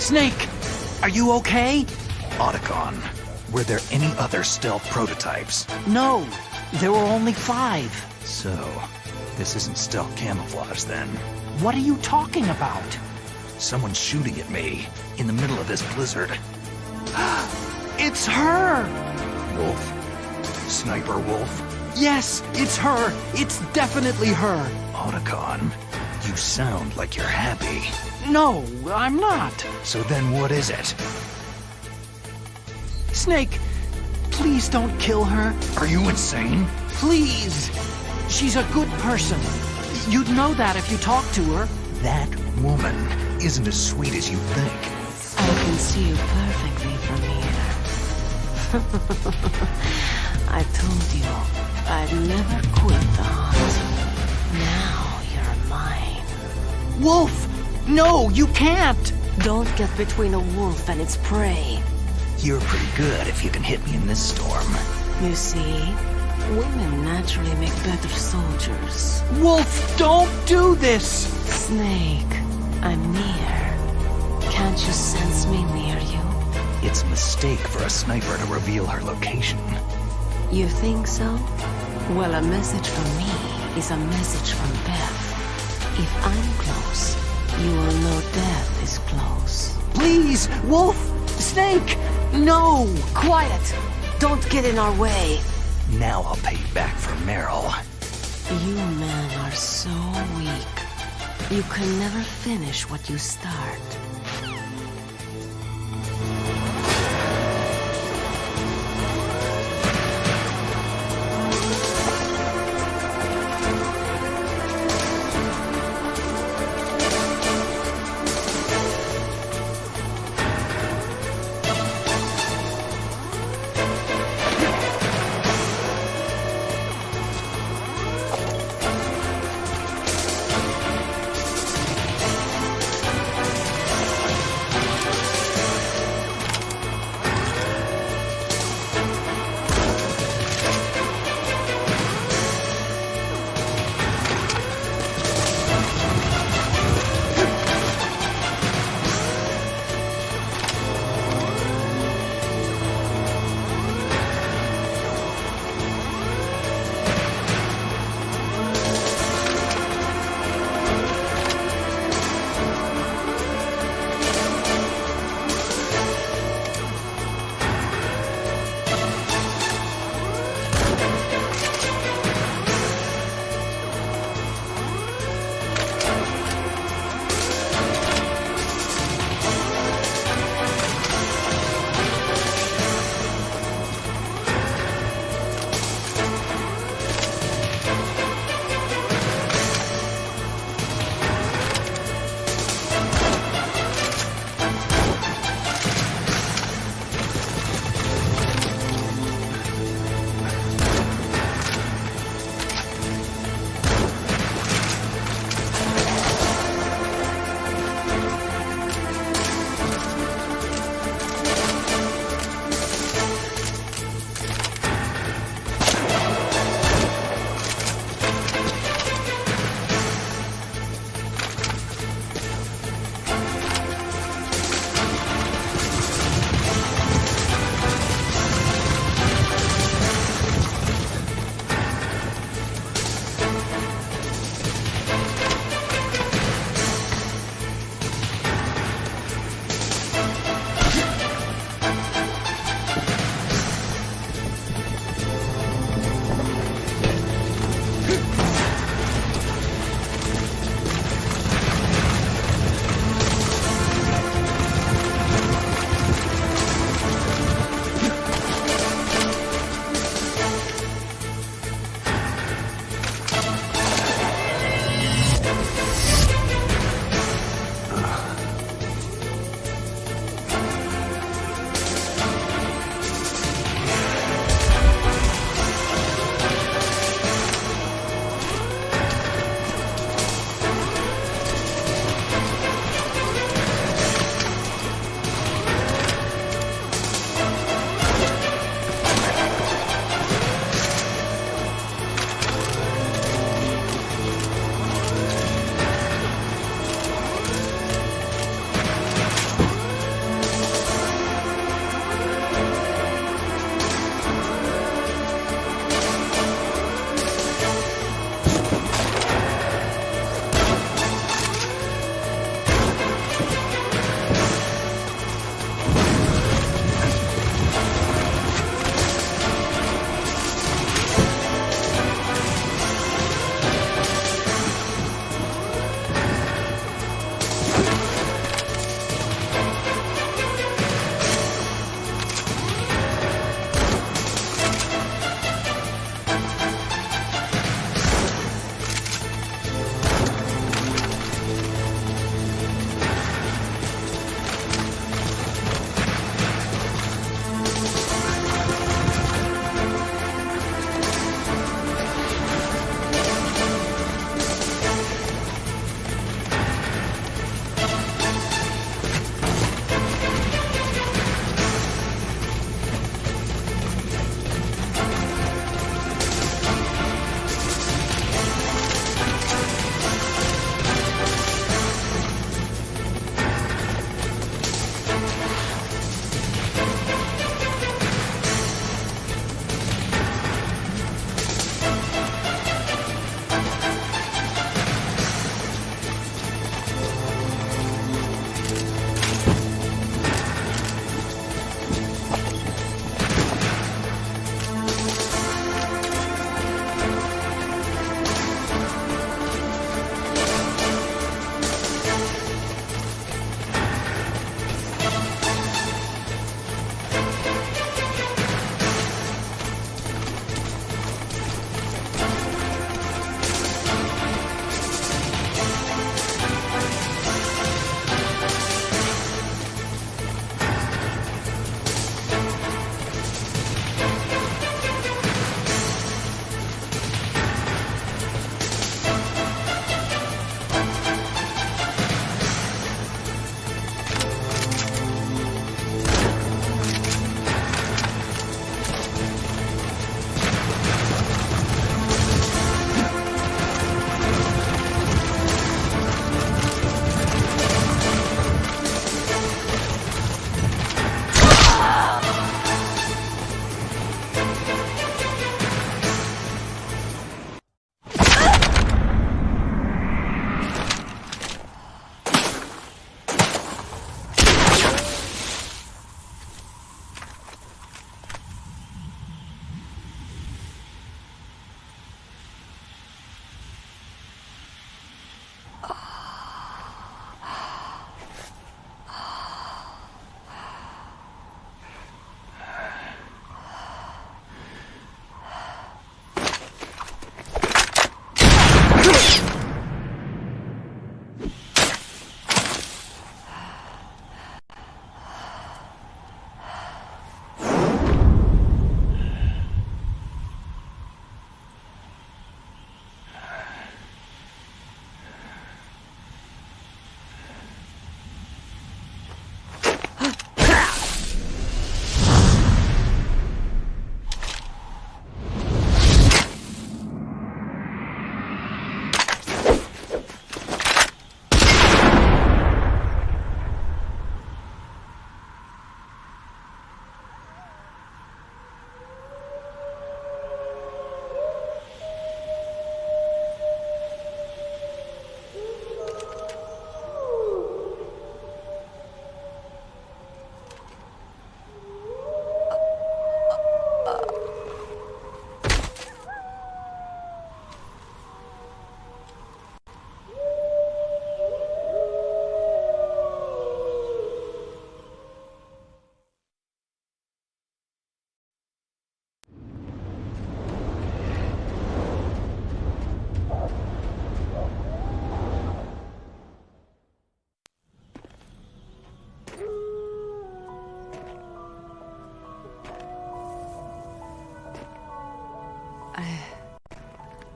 Snake, are you okay? Otacon, were there any other stealth prototypes? No, there were only 5. So, this isn't stealth camouflage then. What are you talking about? Someone's shooting at me, in the middle of this blizzard. It's her! Wolf? Sniper Wolf? Yes, it's her! It's definitely her! Otacon, you sound like you're happy. No, I'm not. So then what is it? Snake, please don't kill her. Are you insane? Please! She's a good person. You'd know that if you talked to her. That woman isn't as sweet as you think. I can see you perfectly from here. I told you, I'd never quit the hunt. Now you're mine. Wolf! No, you can't! Don't get between a wolf and its prey. You're pretty good if you can hit me in this storm. You see, women naturally make better soldiers. Wolf, don't do this! Snake, I'm near. Can't you sense me near you? It's a mistake for a sniper to reveal her location. You think so? Well, a message from me is a message from death. If I'm close, you will know death is close. Please, Wolf! Snake! No! Quiet! Don't get in our way. Now I'll pay you back for Meryl. You men are so weak. You can never finish what you start.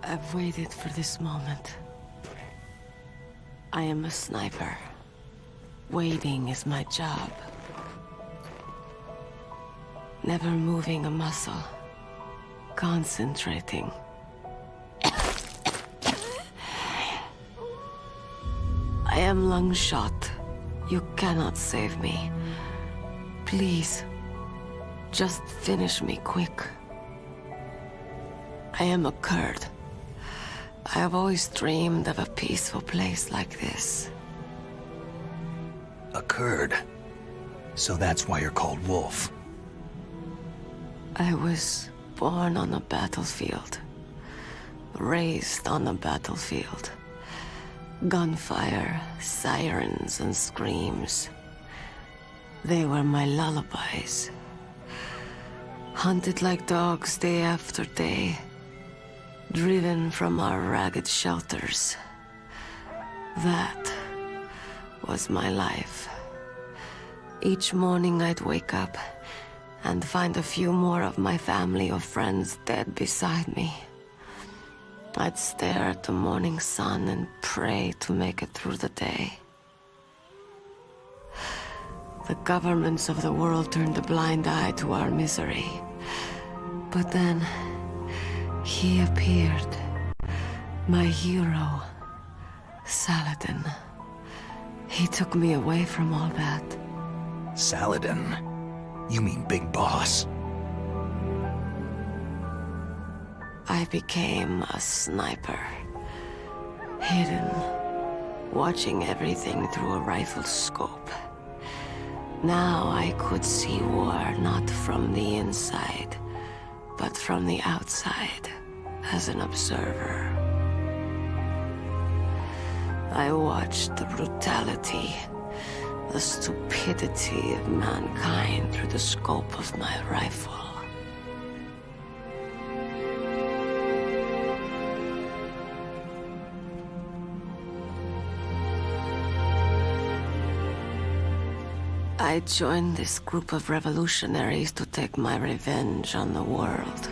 I've waited for this moment. I am a sniper. Waiting is my job. Never moving a muscle. Concentrating. I am lung shot. You cannot save me. Please, just finish me quick. I am a Kurd. I have always dreamed of a peaceful place like this. A Kurd? So that's why you're called Wolf. I was born on a battlefield. Raised on a battlefield. Gunfire, sirens, and screams. They were my lullabies. Hunted like dogs day after day. Driven from our ragged shelters. That was my life. Each morning I'd wake up and find a few more of my family or friends dead beside me. I'd stare at the morning sun and pray to make it through the day. The governments of the world turned a blind eye to our misery. But then, he appeared. My hero, Saladin. He took me away from all that. Saladin? You mean Big Boss? I became a sniper. Hidden, watching everything through a rifle scope. Now I could see war not from the inside, but from the outside, as an observer. I watched the brutality, the stupidity of mankind through the scope of my rifle. I joined this group of revolutionaries to take my revenge on the world.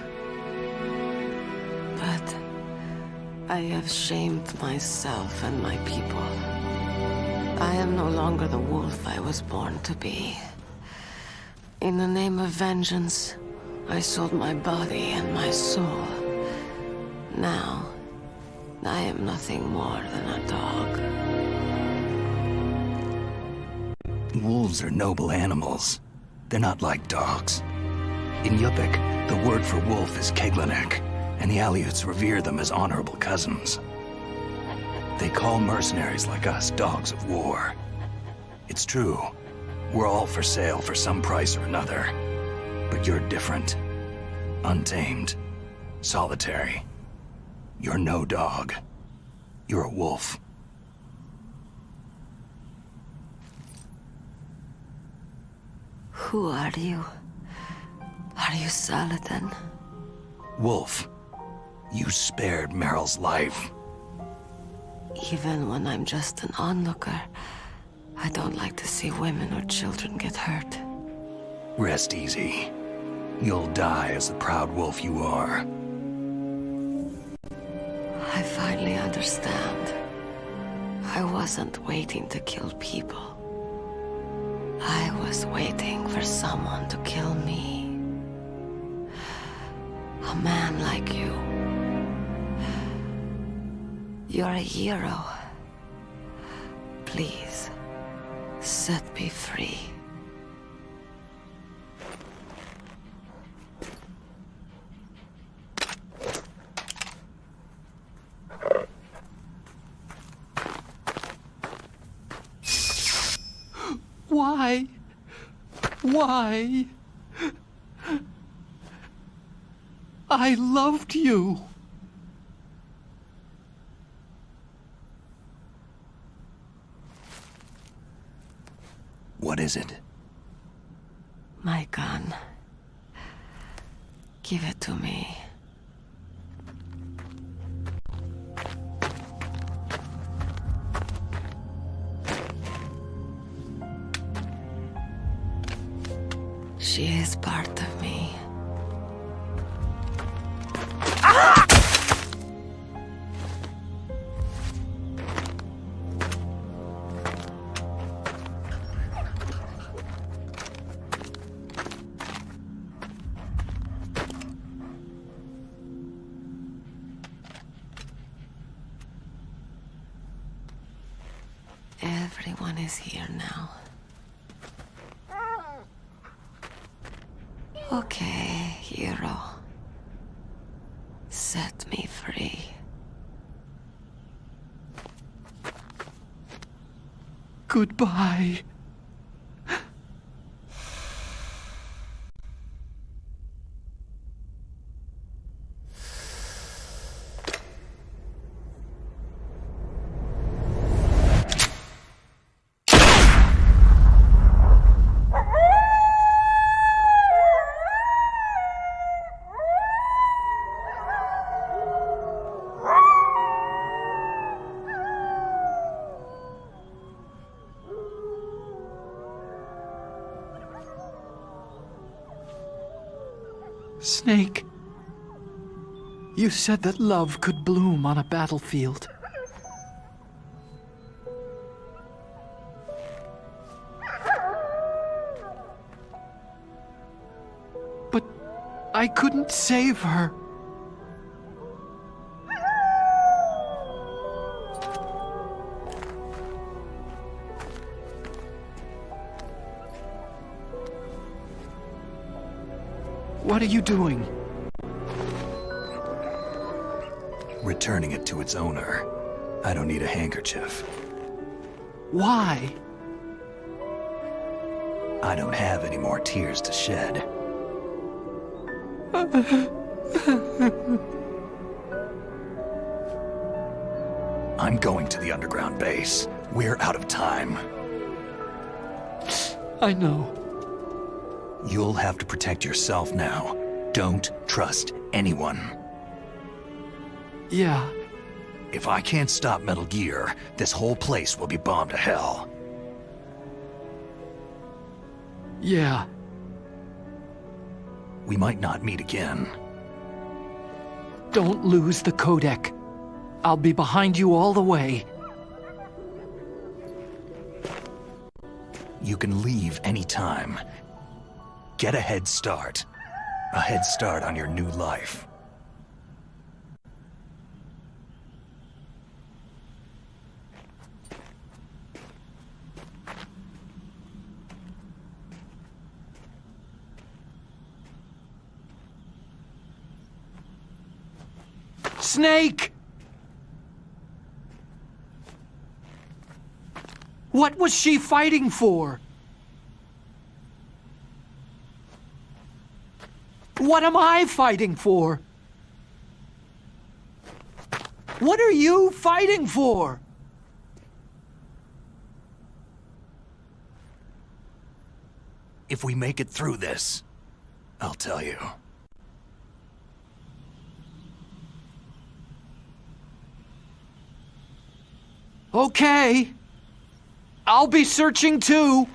But I have shamed myself and my people. I am no longer the wolf I was born to be. In the name of vengeance, I sold my body and my soul. Now, I am nothing more than a dog. Wolves are noble animals. They're not like dogs. In Yupik, the word for wolf is Keglanek, and the Aleuts revere them as honorable cousins. They call mercenaries like us dogs of war. It's true. We're all for sale for some price or another. But you're different. Untamed. Solitary. You're no dog. You're a wolf. Who are you? Are you Saladin? Wolf. You spared Meryl's life. Even when I'm just an onlooker, I don't like to see women or children get hurt. Rest easy. You'll die as the proud wolf you are. I finally understand. I wasn't waiting to kill people. I was waiting for someone to kill me. A man like you. You're a hero. Please, set me free. Why? Why? I loved you. What is it? My gun. Give it to me. She is part of me. Ah! Everyone is here now. Okay, hero. Set me free. Goodbye. Snake, you said that love could bloom on a battlefield. But I couldn't save her. What are you doing? Returning it to its owner. I don't need a handkerchief. Why? I don't have any more tears to shed. I'm going to the underground base. We're out of time. I know. You'll have to protect yourself now. Don't trust anyone. Yeah. If I can't stop Metal Gear, this whole place will be bombed to hell. Yeah. We might not meet again. Don't lose the codec. I'll be behind you all the way. You can leave anytime. Get a head start. A head start on your new life. Snake! What was she fighting for? What am I fighting for? What are you fighting for? If we make it through this, I'll tell you. Okay. I'll be searching too.